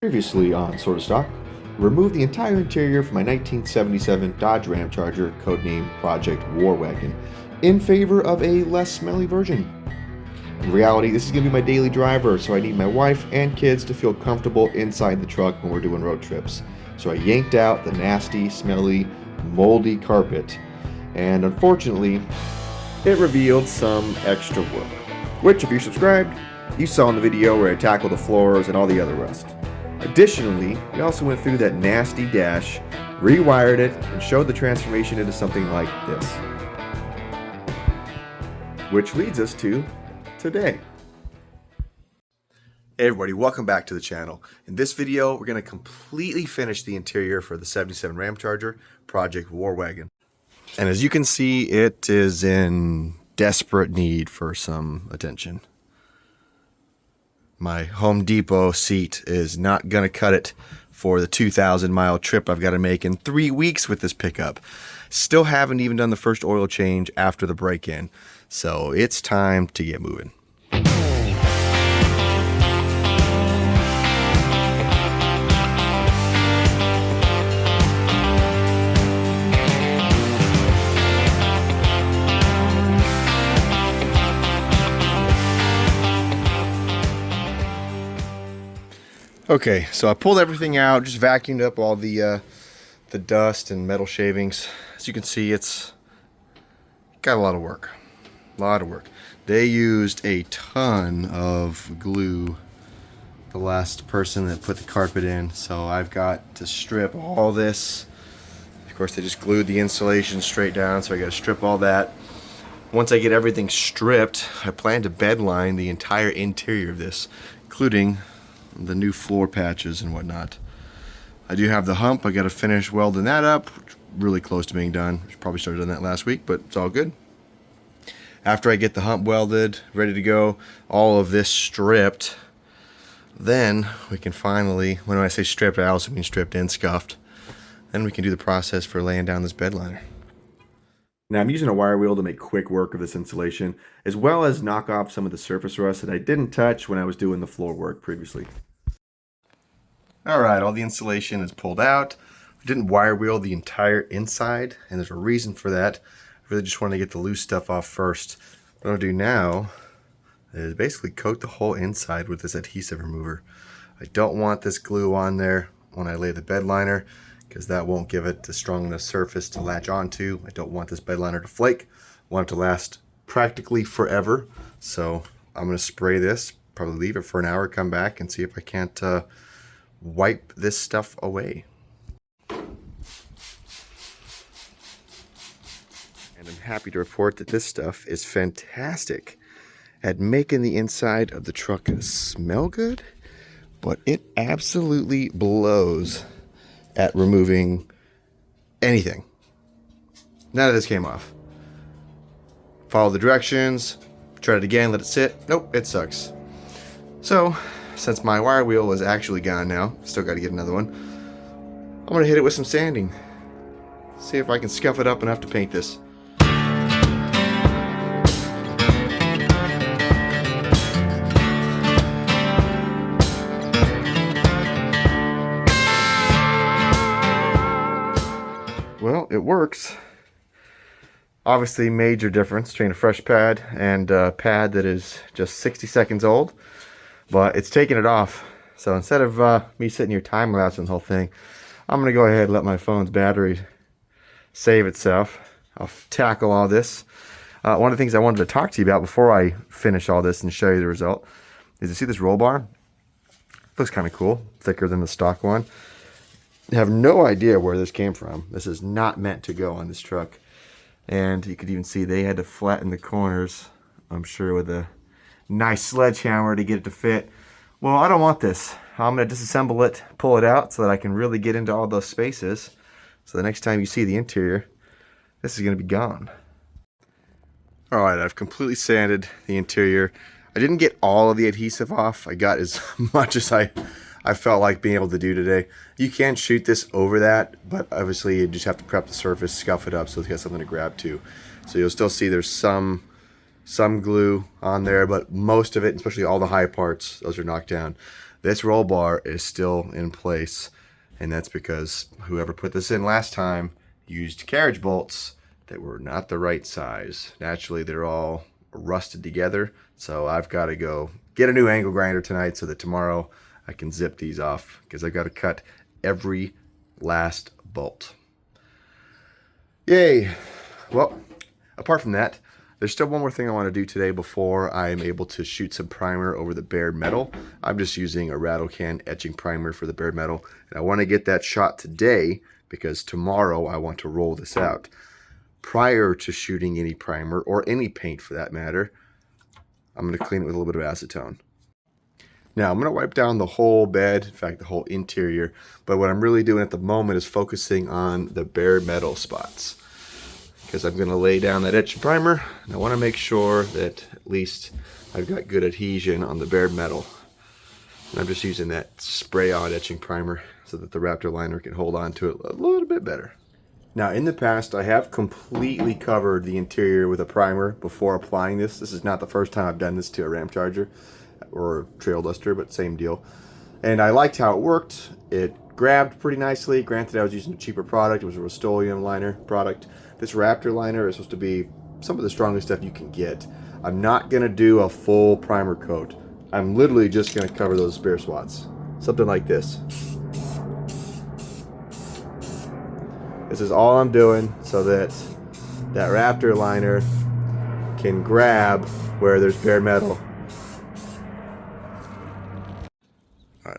Previously on Sorta Stock, removed the entire interior from my 1977 Dodge Ramcharger, codenamed Project War Wagon, in favor of a less smelly version. In reality, this is going to be my daily driver, so I need my wife and kids to feel comfortable inside the truck when we're doing road trips. So I yanked out the nasty, smelly, moldy carpet, and unfortunately, it revealed some extra work. Which, if you're subscribed, you saw in the video where I tackled the floors and all the other rust. Additionally, we also went through that nasty dash, rewired it, and showed the transformation into something like this. Which leads us to today. Hey everybody, welcome back to the channel. In this video, we're going to completely finish the interior for the 77 Ramcharger Project War Wagon. And as you can see, it is in desperate need for some attention. My Home Depot seat is not going to cut it for the 2,000-mile trip I've got to make in 3 weeks with this pickup. Still haven't even done the first oil change after the break-in, so it's time to get moving. Okay, so I pulled everything out, just vacuumed up all the dust and metal shavings. As you can see, it's got a lot of work. They used a ton of glue, the last person that put the carpet in, so I've got to strip all this. Of course, they just glued the insulation straight down, so I got to strip all that. Once I get everything stripped, I plan to bed line the entire interior of this, including the new floor patches and whatnot. I do have the hump. I got to finish welding that up. Really close to being done. Probably started doing that last week, but it's all good. After I get the hump welded, ready to go, all of this stripped, then we can finally, when I say stripped, I also mean stripped and scuffed, then we can do the process for laying down this bed liner. Now I'm using a wire wheel to make quick work of this insulation, as well as knock off some of the surface rust that I didn't touch when I was doing the floor work previously. Alright, all the insulation is pulled out. I didn't wire wheel the entire inside, and there's a reason for that. I really just wanted to get the loose stuff off first. What I'm going to do now is basically coat the whole inside with this adhesive remover. I don't want this glue on there when I lay the bed liner, because that won't give it a strong enough surface to latch onto. I don't want this bed liner to flake. I want it to last practically forever. So I'm going to spray this, probably leave it for an hour, come back and see if I can't wipe this stuff away. And I'm happy to report that this stuff is fantastic at making the inside of the truck smell good, but it absolutely blows at removing anything. None of this came off. Follow the directions, try it again, let it sit. Nope, it sucks. So, since my wire wheel is actually gone now, still got to get another one, I'm going to hit it with some sanding. See if I can scuff it up enough to paint this. Well, it works. Obviously, major difference between a fresh pad and a pad that is just 60 seconds old, but it's taking it off. So instead of me sitting here time-lapsing the whole thing, I'm going to go ahead and let my phone's battery save itself. I'll tackle all this. One of the things I wanted to talk to you about before I finish all this and show you the result is, you see this roll bar? It looks kind of cool, thicker than the stock one. I have no idea where this came from. This is not meant to go on this truck. And you could even see they had to flatten the corners, I'm sure, with a nice sledgehammer to get it to fit. Well, I don't want this. I'm going to disassemble it, pull it out so that I can really get into all those spaces. So the next time you see the interior, this is going to be gone. Alright, I've completely sanded the interior. I didn't get all of the adhesive off. I got as much as I felt like being able to do today. You can shoot this over that, but obviously you just have to prep the surface, scuff it up so it's got something to grab to. So you'll still see there's some glue on there, but most of it, especially all the high parts, those are knocked down. This roll bar is still in place, and that's because whoever put this in last time used carriage bolts that were not the right size. Naturally, they're all rusted together, so I've got to go get a new angle grinder tonight so that tomorrow I can zip these off, because I've got to cut every last bolt. Yay! Well, apart from that, there's still one more thing I want to do today before I'm able to shoot some primer over the bared metal. I'm just using a rattle can etching primer for the bared metal, and I want to get that shot today because tomorrow I want to roll this out. Prior to shooting any primer, or any paint for that matter, I'm going to clean it with a little bit of acetone. Now, I'm going to wipe down the whole bed, in fact the whole interior, but what I'm really doing at the moment is focusing on the bare metal spots, because I'm going to lay down that etch primer, and I want to make sure that at least I've got good adhesion on the bare metal. And I'm just using that spray-on etching primer so that the Raptor Liner can hold on to it a little bit better. Now, in the past, I have completely covered the interior with a primer before applying this. This is not the first time I've done this to a Ramcharger or a Trail Duster, but same deal. And I liked how it worked. It grabbed pretty nicely. Granted, I was using a cheaper product. It was a Rust-Oleum liner product. This Raptor Liner is supposed to be some of the strongest stuff you can get. I'm not going to do a full primer coat. I'm literally just going to cover those bare spots. Something like this. This is all I'm doing so that that Raptor Liner can grab where there's bare metal.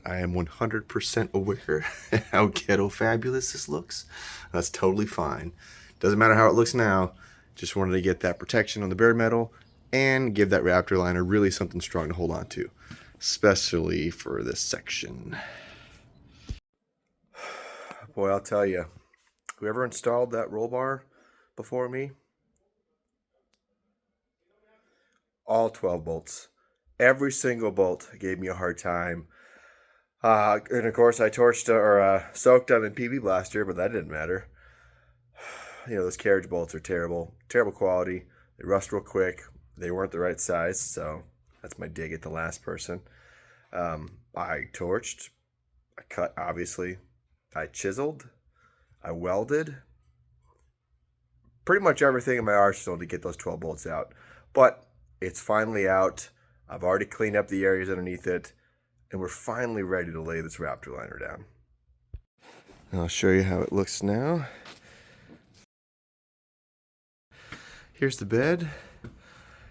I am 100% aware how ghetto fabulous this looks. That's totally fine. Doesn't matter how it looks now. Just wanted to get that protection on the bare metal and give that Raptor Liner really something strong to hold on to, especially for this section. Boy, I'll tell you, whoever installed that roll bar before me, all 12 bolts, every single bolt gave me a hard time. And of course, I torched or soaked them in PB Blaster, but that didn't matter. You know, those carriage bolts are terrible quality. They rust real quick. They weren't the right size, so that's my dig at the last person. I torched, I cut, obviously, I chiseled, I welded, pretty much everything in my arsenal to get those 12 bolts out. But it's finally out. I've already cleaned up the areas underneath it, and we're finally ready to lay this Raptor Liner down. I'll show you how it looks now. Here's the bed.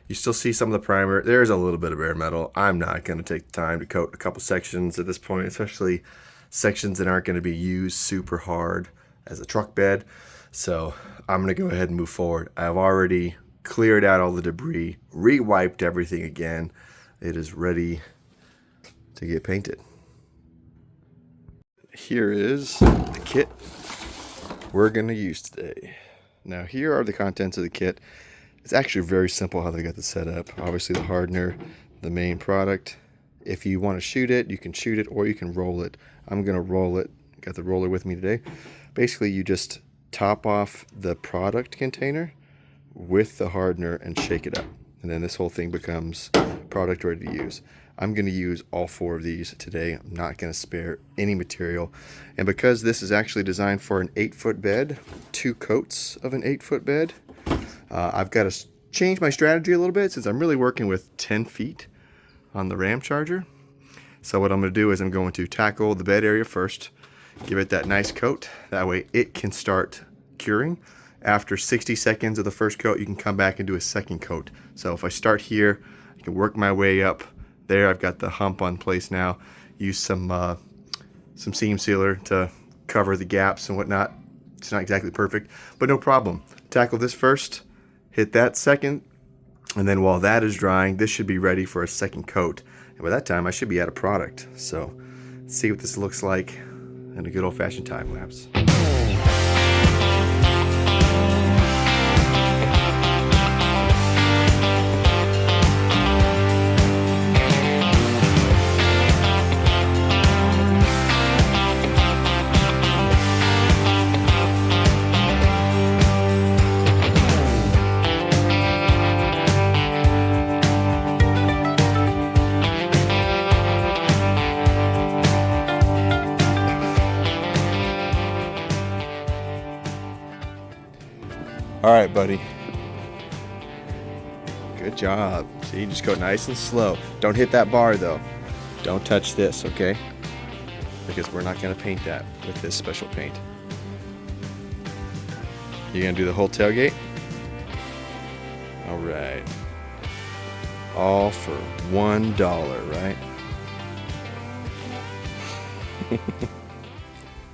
You still see some of the primer. There's a little bit of bare metal. I'm not going to take the time to coat a couple sections at this point, especially sections that aren't going to be used super hard as a truck bed. So I'm going to go ahead and move forward. I've already cleared out all the debris, re-wiped everything again. It is ready to get painted. Here is the kit we're going to use today. Now, here are the contents of the kit. It's actually very simple how they got this set up. Obviously, the hardener, the main product. If you want to shoot it, you can shoot it or you can roll it. I'm going to roll it. Got the roller with me today. Basically, you just top off the product container with the hardener and shake it up. And then this whole thing becomes product ready to use. I'm going to use all 4 of these today. I'm not going to spare any material. And because this is actually designed for an 8-foot bed, 2 coats of an 8-foot bed, I've got to change my strategy a little bit since I'm really working with 10 feet on the Ramcharger. So what I'm going to do is I'm going to tackle the bed area first, give it that nice coat. That way it can start curing. After 60 seconds of the first coat, you can come back and do a second coat. So if I start here, I can work my way up. There, I've got the hump on place now. Use some seam sealer to cover the gaps and whatnot. It's not exactly perfect, but no problem. Tackle this first, hit that second, and then while that is drying, this should be ready for a second coat. And by that time, I should be out of product. So let's see what this looks like in a good old-fashioned time lapse. All right, buddy. Good job. See, just go nice and slow. Don't hit that bar though. Don't touch this, okay? Because we're not gonna paint that with this special paint. You gonna do the whole tailgate? All right. All for $1, right?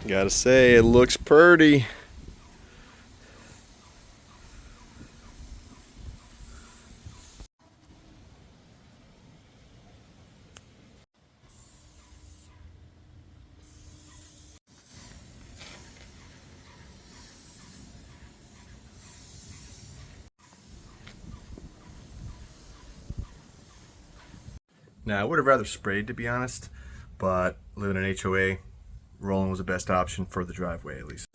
Gotta say, it looks pretty. Now, I would have rather sprayed, to be honest, but living in HOA, rolling was the best option for the driveway, at least.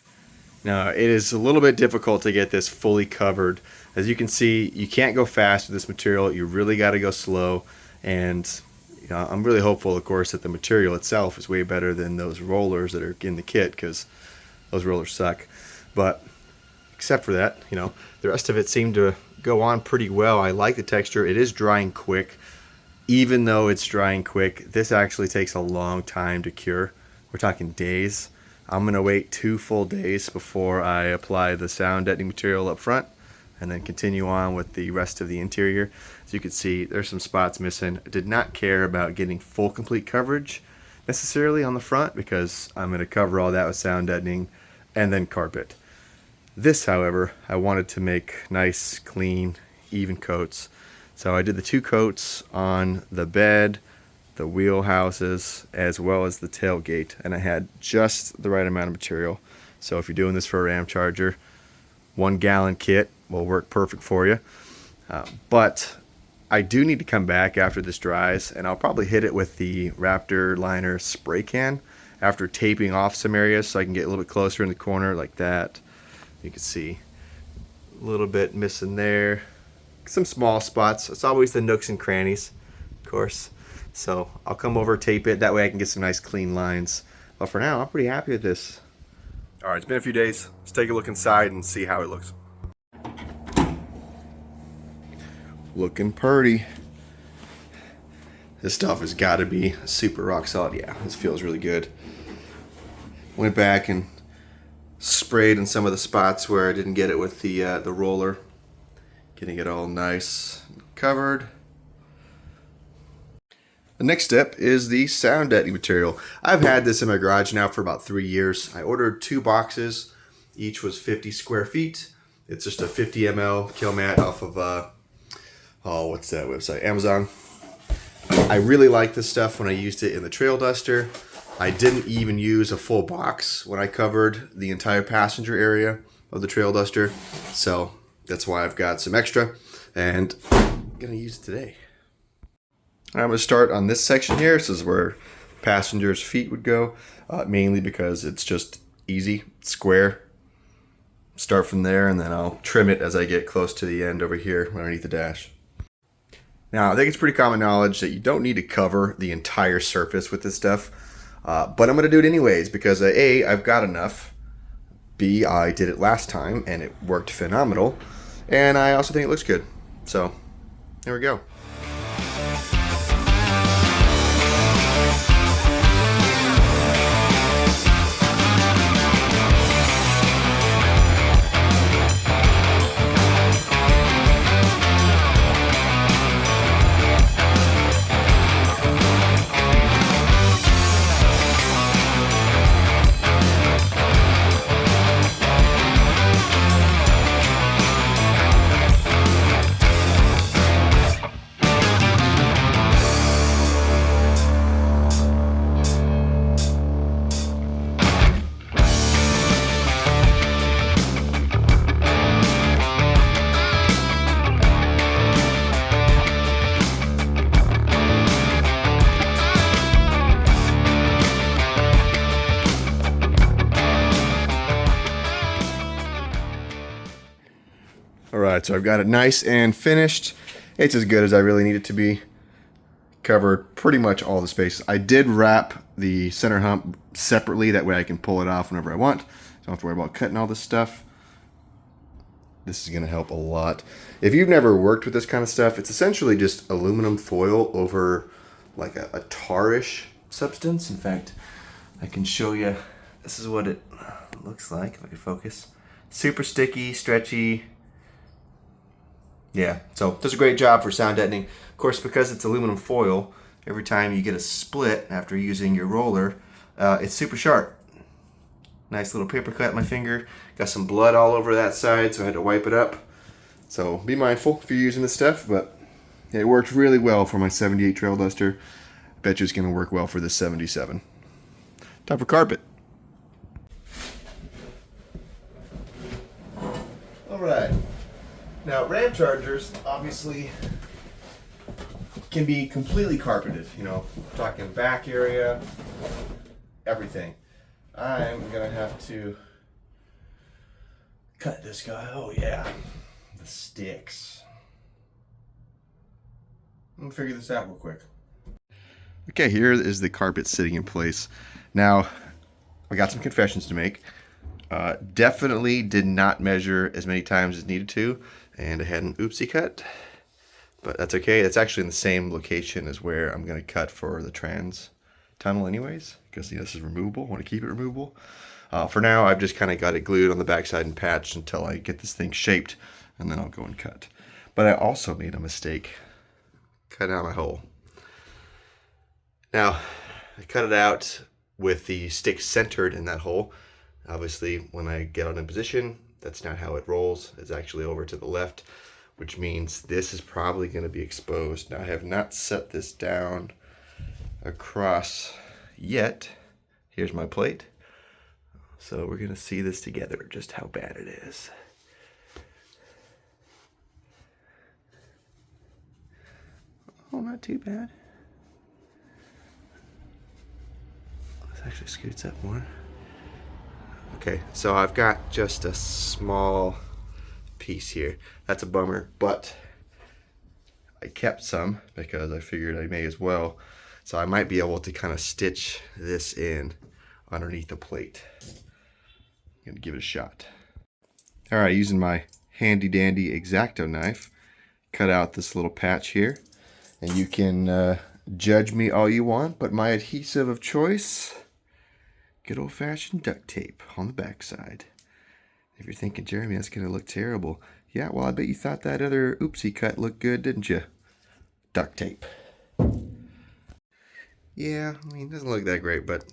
Now, it is a little bit difficult to get this fully covered. As you can see, you can't go fast with this material. You really got to go slow. And I'm really hopeful, of course, that the material itself is way better than those rollers that are in the kit, because those rollers suck. But except for that, the rest of it seemed to go on pretty well. I like the texture. It is drying quick. Even though it's drying quick, this actually takes a long time to cure. We're talking days. I'm gonna wait 2 full days before I apply the sound deadening material up front and then continue on with the rest of the interior. As you can see, there's some spots missing. I did not care about getting full complete coverage necessarily on the front because I'm gonna cover all that with sound deadening and then carpet. This, however, I wanted to make nice, clean, even coats. So I did the 2 coats on the bed, the wheel houses, as well as the tailgate, and I had just the right amount of material. So if you're doing this for a Ramcharger, 1 gallon kit will work perfect for you. But I do need to come back after this dries, and I'll probably hit it with the Raptor Liner spray can after taping off some areas so I can get a little bit closer in the corner like that. You can see a little bit missing there. Some small spots. It's always the nooks and crannies, of course. So I'll come over, tape it. That way I can get some nice clean lines. But for now, I'm pretty happy with this. All right, it's been a few days. Let's take a look inside and see how it looks. Looking pretty. This stuff has got to be super rock solid. Yeah, this feels really good. Went back and sprayed in some of the spots where I didn't get it with the roller. Getting it all nice and covered. The next step is the sound deadening material. I've had this in my garage now for about 3 years. I ordered 2 boxes. Each was 50 square feet. It's just a 50 ml Kilmat off of, what's that website? Amazon. I really like this stuff when I used it in the trail duster. I didn't even use a full box when I covered the entire passenger area of the trail duster. So that's why I've got some extra, and I'm gonna use it today. I'm gonna start on this section here. This is where passengers' feet would go, mainly because it's just easy, square. Start from there, and then I'll trim it as I get close to the end over here underneath the dash. Now, I think it's pretty common knowledge that you don't need to cover the entire surface with this stuff, but I'm gonna do it anyways because A, I've got enough. B, I did it last time and it worked phenomenal. And I also think it looks good. So, there we go. Alright, so I've got it nice and finished. It's as good as I really need it to be. Covered pretty much all the spaces. I did wrap the center hump separately, that way I can pull it off whenever I want. Don't have to worry about cutting all this stuff. this is going to help a lot. If you've never worked with this kind of stuff, it's essentially just aluminum foil over like a tarish substance. In fact, I can show you, this is what it looks like, if I could focus. Super sticky, stretchy. Yeah, so does a great job for sound deadening. Of course, because it's aluminum foil, every time you get a split after using your roller, it's super sharp. Nice little paper cut on my finger. Got some blood all over that side, so I had to wipe it up. So be mindful if you're using this stuff, but it worked really well for my 78 Trail Duster. Bet you it's going to work well for this 77. Time for carpet. Alright. Now, Ramchargers obviously can be completely carpeted. You know, talking back area, everything. I'm gonna have to cut this guy. Oh yeah, the sticks. I'm gonna figure this out real quick. Okay, here is the carpet sitting in place. Now, I got some confessions to make. Definitely did not measure as many times as needed to, and I had an oopsie cut. But that's okay. It's actually in the same location as where I'm gonna cut for the trans tunnel anyways, because this is removable. I want to keep it removable. For now, I've just kind of got it glued on the backside and patched until I get this thing shaped, and then I'll go and cut. But I also made a mistake. Cut out my hole. Now, I cut it out with the stick centered in that hole. Obviously, when I get out in position, that's not how it rolls. It's actually over to the left, which means this is probably going to be exposed. Now, I have not set this down across yet. Here's my plate. So we're gonna see this together, just how bad it is. Oh, not too bad. This actually scoots up more. Okay, so I've got just a small piece here. That's a bummer, but I kept some because I figured I may as well. So I might be able to kind of stitch this in underneath the plate. I'm gonna give it a shot. All right, using my handy dandy X-Acto knife, cut out this little patch here. And you can judge me all you want, but my adhesive of choice, good old-fashioned duct tape on the backside. If you're thinking, Jeremy, that's gonna look terrible. Yeah, well, I bet you thought that other oopsie cut looked good, didn't you? Duct tape. Yeah, I mean, it doesn't look that great, but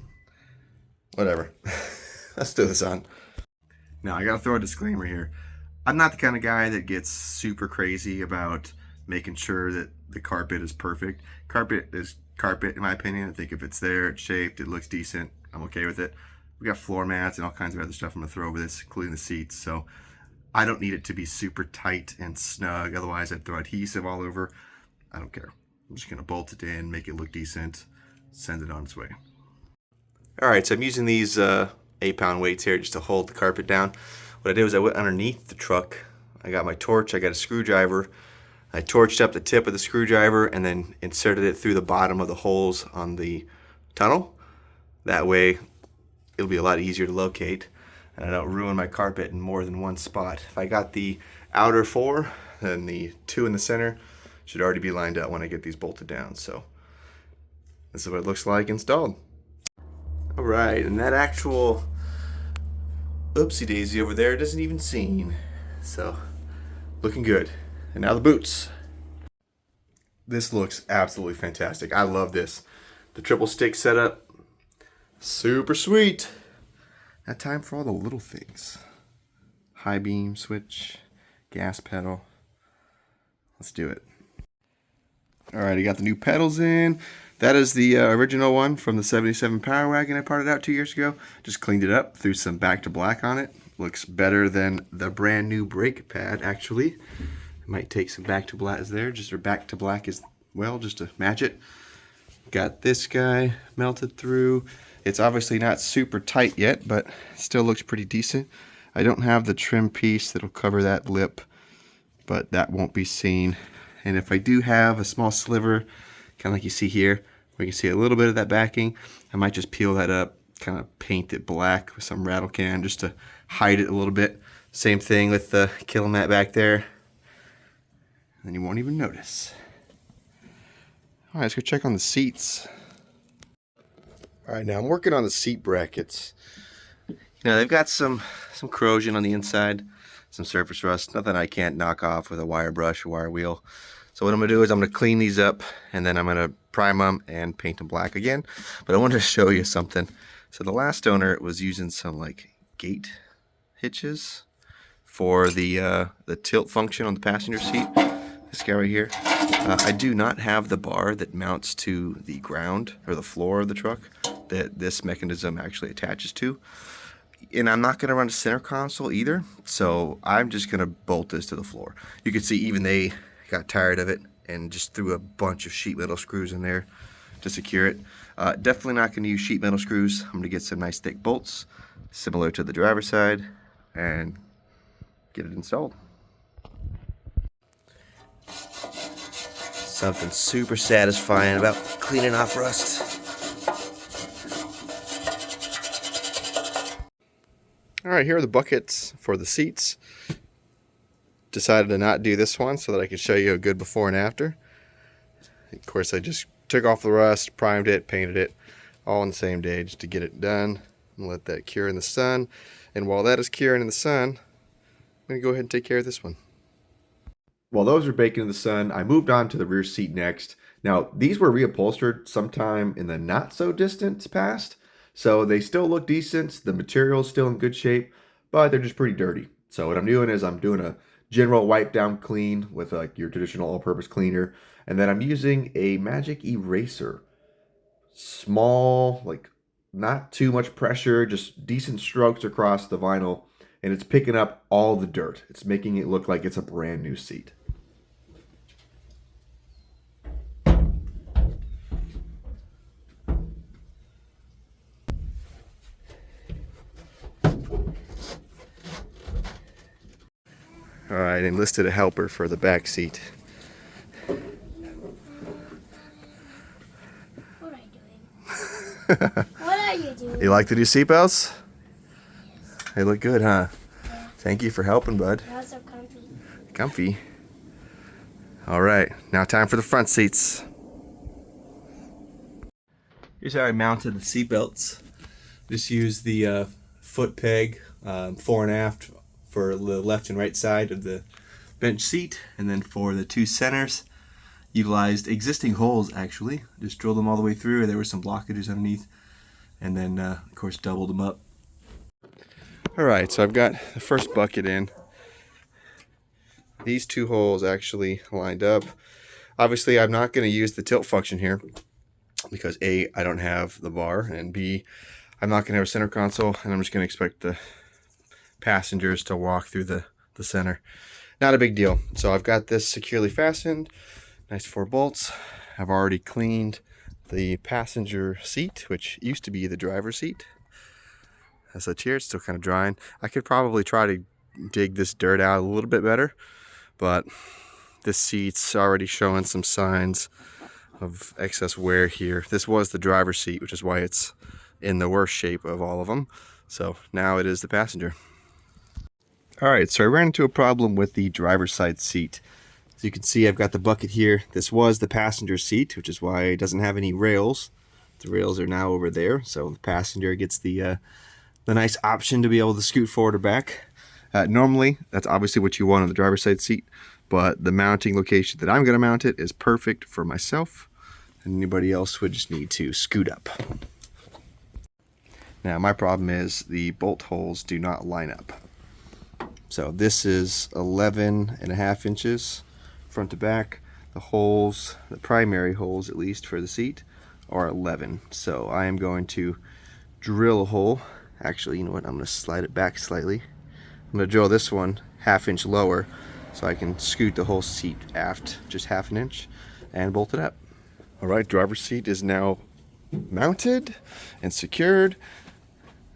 whatever. Let's do this on. Now, I gotta throw a disclaimer here. I'm not the kind of guy that gets super crazy about making sure that the carpet is perfect. Carpet is carpet, in my opinion. I think if it's there, it's shaped, it looks decent, I'm okay with it. We got floor mats and all kinds of other stuff I'm gonna throw over this, including the seats. So I don't need it to be super tight and snug. Otherwise, I'd throw adhesive all over. I don't care. I'm just gonna bolt it in, make it look decent, send it on its way. All right, so I'm using these 8-pound weights here just to hold the carpet down. What I did was I went underneath the truck. I got my torch, I got a screwdriver. I torched up the tip of the screwdriver and then inserted it through the bottom of the holes on the tunnel. That way, it'll be a lot easier to locate, and I don't ruin my carpet in more than one spot. If I got the outer 4, then the 2 in the center should already be lined up when I get these bolted down. So this is what it looks like installed. All right, and that actual oopsie daisy over there doesn't even seam. So looking good. And now the boots. This looks absolutely fantastic. I love this. The triple stick setup, super sweet. Now time for all the little things. High beam switch, gas pedal. Let's do it. All right, I got the new pedals in. That is the original one from the 77 Power Wagon I parted out 2 years ago. Just cleaned it up, threw some back to black on it. Looks better than the brand new brake pad, actually. Might take some back to black there, just or back to black as well, just to match it. Got this guy melted through. It's obviously not super tight yet, but still looks pretty decent. I don't have the trim piece that'll cover that lip, but that won't be seen. And if I do have a small sliver, kind of like you see here, we can see a little bit of that backing, I might just peel that up, kind of paint it black with some rattle can just to hide it a little bit, Same thing with the Kilmat back there. And you won't even notice. All right, let's go check on the seats. All right, now I'm working on the seat brackets. You know, they've got some corrosion on the inside, some surface rust, nothing I can't knock off with a wire brush or wire wheel. So what I'm gonna do is I'm gonna clean these up, and then I'm gonna prime them and paint them black again. But I wanted to show you something. So the last owner was using some like gate hitches for the tilt function on the passenger seat. This guy right here. I do not have the bar that mounts to the ground or the floor of the truck that this mechanism actually attaches to. And I'm not going to run a center console either, so I'm just going to bolt this to the floor. You can see even they got tired of it and just threw a bunch of sheet metal screws in there to secure it. Definitely not going to use sheet metal screws. I'm going to get some nice thick bolts, similar to the driver's side, and get it installed. Something super satisfying about cleaning off rust. All right, here are the buckets for the seats. Decided to not do this one so that I could show you a good before and after. Of course, I just took off the rust, primed it, painted it, all on the same day just to get it done and let that cure in the sun. And while that is curing in the sun, I'm going to go ahead and take care of this one. While those were baking in the sun, I moved on to the rear seat next. Now, these were reupholstered sometime in the not so distant past, so they still look decent. The material's still in good shape, but they're just pretty dirty. So what I'm doing is I'm doing a general wipe down clean with like your traditional all-purpose cleaner, and then I'm using a magic eraser. Small, like not too much pressure, just decent strokes across the vinyl, and it's picking up all the dirt. It's making it look like it's a brand new seat. All right, enlisted a helper for the back seat. What are you doing? What are you doing? You like the new seatbelts? They look good, huh? Yeah. Thank you for helping, bud. They're so comfy. Comfy. All right, now time for the front seats. Here's how I mounted the seatbelts. Just use the foot peg, fore and aft, for the left and right side of the bench seat, and then for the two centers, utilized existing holes actually. Just drilled them all the way through. There were some blockages underneath, and then of course doubled them up. All right, so I've got the first bucket in. These two holes actually lined up. Obviously, I'm not going to use the tilt function here because A, I don't have the bar, and B, I'm not going to have a center console, and I'm just going to expect the passengers to walk through the center. Not a big deal. So I've got this securely fastened, nice 4 bolts. I've already cleaned the passenger seat, which used to be the driver's seat. As such here, it's still kind of drying. I could probably try to dig this dirt out a little bit better, but this seat's already showing some signs of excess wear here. This was the driver's seat, which is why it's in the worst shape of all of them. So now it is the passenger. All right, so I ran into a problem with the driver's side seat. As you can see, I've got the bucket here. This was the passenger seat, which is why it doesn't have any rails. The rails are now over there, so the passenger gets the nice option to be able to scoot forward or back. Normally, that's obviously what you want on the driver's side seat, but the mounting location that I'm going to mount it is perfect for myself, and anybody else would just need to scoot up. Now, my problem is the bolt holes do not line up. So this is 11.5 inches front to back. The holes, the primary holes at least for the seat, are 11. So I am going to drill a hole. Actually, you know what? I'm going to slide it back slightly. I'm going to drill this one 1/2 inch lower so I can scoot the whole seat aft just 1/2 inch and bolt it up. All right, driver's seat is now mounted and secured.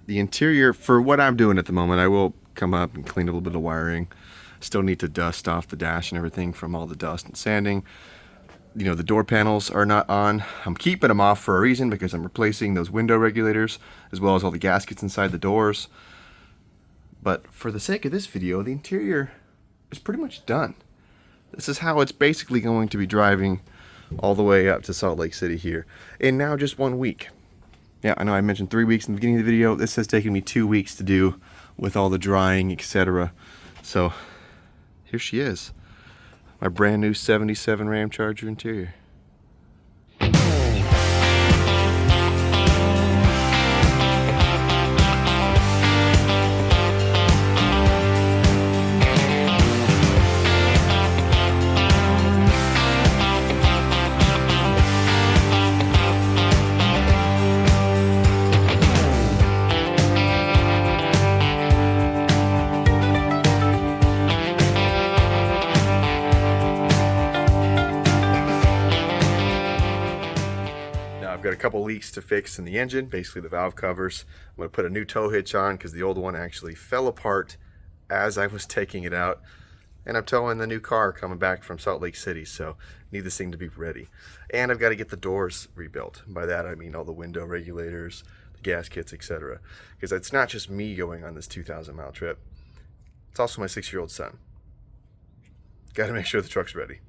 The interior, for what I'm doing at the moment, I will come up and clean a little bit of wiring. Still need to dust off the dash and everything from all the dust and sanding. You know, the door panels are not on. I'm keeping them off for a reason, because I'm replacing those window regulators as well as all the gaskets inside the doors. But for the sake of this video, the interior is pretty much done. This is how it's basically going to be driving all the way up to Salt Lake City here in now just 1 week. Yeah, I know I mentioned 3 weeks in the beginning of the video. This has taken me 2 weeks to do with all the drying, etc. So here she is, my brand new 77 Ramcharger interior. I've got a couple leaks to fix in the engine, basically the valve covers. I'm going to put a new tow hitch on because the old one actually fell apart as I was taking it out. And I'm towing the new car coming back from Salt Lake City, so need this thing to be ready. And I've got to get the doors rebuilt. By that I mean all the window regulators, the gaskets, etc. Because it's not just me going on this 2,000-mile trip. It's also my 6-year-old son. Got to make sure the truck's ready.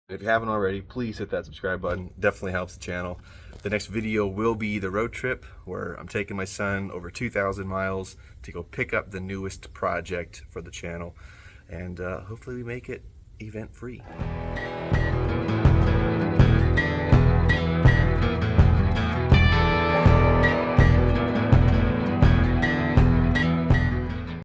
If you haven't already, please hit that subscribe button. Definitely helps the channel. The next video will be the road trip where I'm taking my son over 2,000 miles to go pick up the newest project for the channel. And hopefully we make it event free.